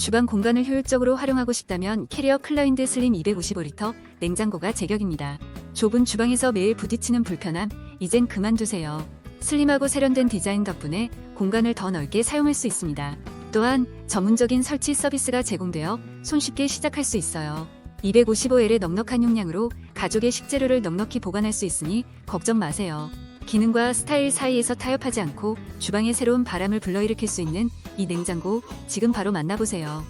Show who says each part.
Speaker 1: 주방 공간을 효율적으로 활용하고 싶다면 캐리어 클라인드 슬림 255리터 냉장고가 제격입니다. 좁은 주방에서 매일 부딪히는 불편함, 이젠 그만두세요. 슬림하고 세련된 디자인 덕분에 공간을 더 넓게 사용할 수 있습니다. 또한 전문적인 설치 서비스가 제공되어 손쉽게 시작할 수 있어요. 255L의 넉넉한 용량으로 가족의 식재료를 넉넉히 보관할 수 있으니 걱정 마세요. 기능과 스타일 사이에서 타협하지 않고 주방에 새로운 바람을 불러일으킬 수 있는 이 냉장고 지금 바로 만나보세요.